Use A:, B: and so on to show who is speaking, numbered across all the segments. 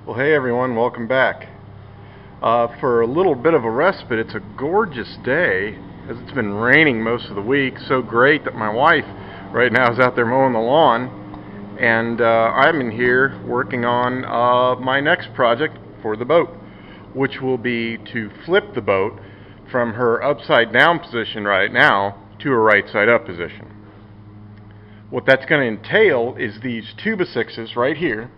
A: Well, hey everyone, welcome back. For a little bit of a respite, it's a gorgeous day as it's been raining most of the week. So great that my wife right now is out there mowing the lawn, and I'm in here working on my next project for the boat, which will be to flip the boat from her upside down position right now to her right side up position. What that's going to entail is these 2x6s right here.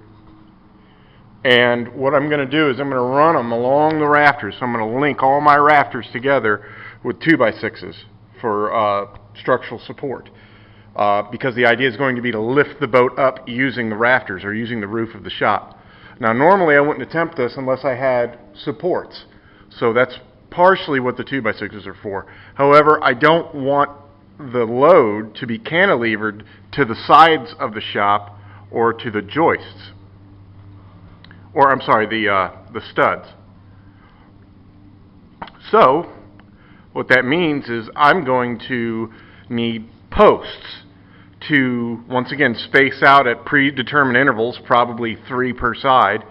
A: And what I'm going to do is I'm going to run them along the rafters. So I'm going to link all my rafters together with 2x6s for structural support. Because the idea is going to be to lift the boat up using the rafters or using the roof of the shop. Now normally I wouldn't attempt this unless I had supports. So that's partially what the 2x6s are for. However, I don't want the load to be cantilevered to the sides of the shop or to the joists. Or I'm sorry, the studs. So what that means is I'm going to need posts to once again space out at predetermined intervals, probably 3 per side.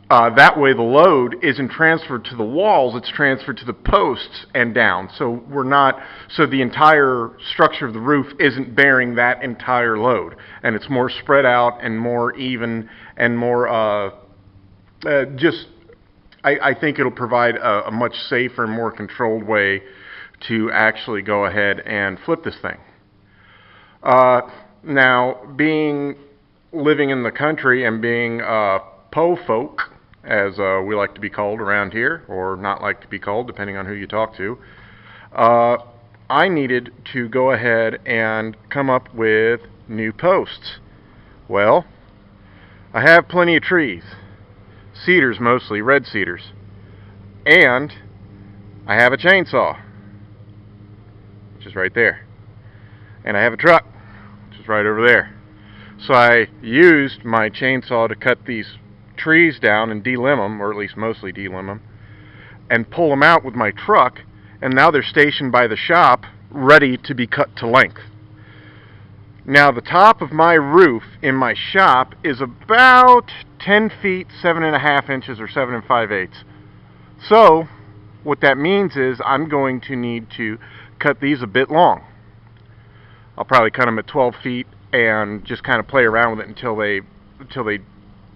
A: That way the load isn't transferred to the walls, it's transferred to the posts and down. So the entire structure of the roof isn't bearing that entire load. And it's more spread out and more even and more I think it'll provide a much safer, more controlled way to actually go ahead and flip this thing. Now, living in the country and being po folk, as we like to be called around here, or not like to be called, depending on who you talk to, I needed to go ahead and come up with new posts. Well, I have plenty of trees. Cedars mostly, red cedars. And I have a chainsaw, which is right there. And I have a truck, which is right over there. So I used my chainsaw to cut these trees down and delimb them, or at least mostly delimb them, and pull them out with my truck, and now they're stationed by the shop, ready to be cut to length. Now the top of my roof in my shop is about 10 feet 7.5 inches or 7 5/8. So what that means is I'm going to need to cut these a bit long. I'll probably cut them at 12 feet and just kind of play around with it until they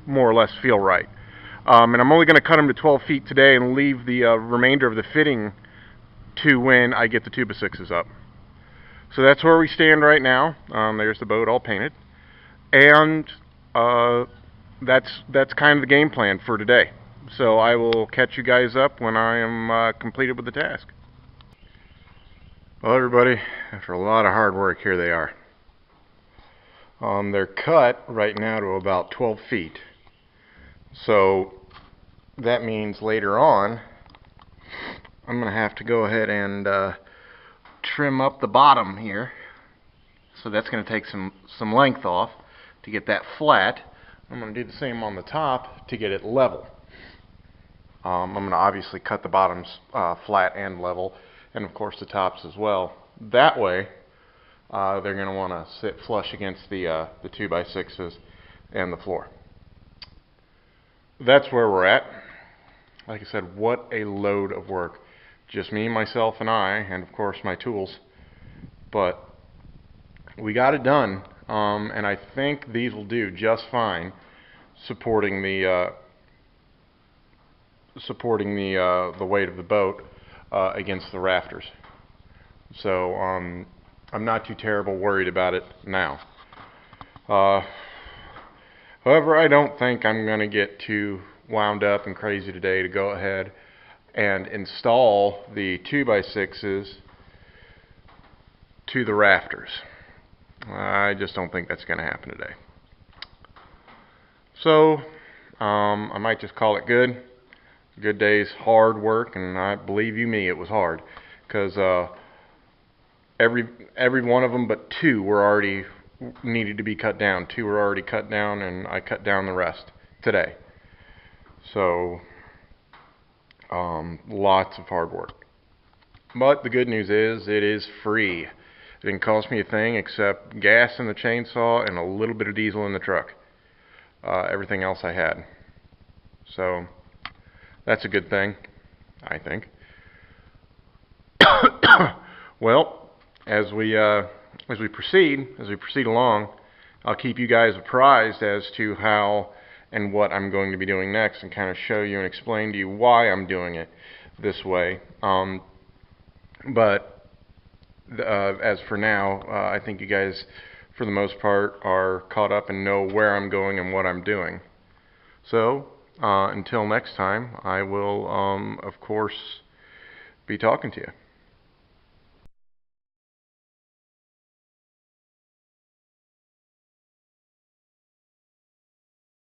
A: more or less feel right. And I'm only going to cut them to 12 feet today and leave the remainder of the fitting to when I get the 2x6s up. So that's where we stand right now. There's the boat all painted. And that's kind of the game plan for today. So I will catch you guys up when I am completed with the task. Well, everybody, after a lot of hard work, here they are. They're cut right now to about 12 feet. So that means later on I'm going to have to go ahead and trim up the bottom here. So that's going to take some length off to get that flat. I'm going to do the same on the top to get it level. I'm going to obviously cut the bottoms flat and level, and of course the tops as well. That way they're going to want to sit flush against the 2x6s and the floor. That's where we're at. Like I said, what a load of work. Just me, myself, and I, and of course my tools. But we got it done, and I think these will do just fine supporting the weight of the boat against the rafters. So I'm not too terrible worried about it now. However, I don't think I'm going to get too wound up and crazy today to go ahead and install the 2x6s to the rafters. I just don't think that's going to happen today. So I might just call it good. Good day's hard work, and I believe you me, it was hard, because every one of them but 2 were already needed to be cut down. 2 were already cut down, and I cut down the rest today. So lots of hard work. But the good news is it is free. It didn't cost me a thing except gas in the chainsaw and a little bit of diesel in the truck. Everything else I had. So that's a good thing, I think. Well, as we proceed along, I'll keep you guys apprised as to how and what I'm going to be doing next, and kind of show you and explain to you why I'm doing it this way. But as for now, I think you guys, for the most part, are caught up and know where I'm going and what I'm doing. So until next time, I will, of course, be talking to you.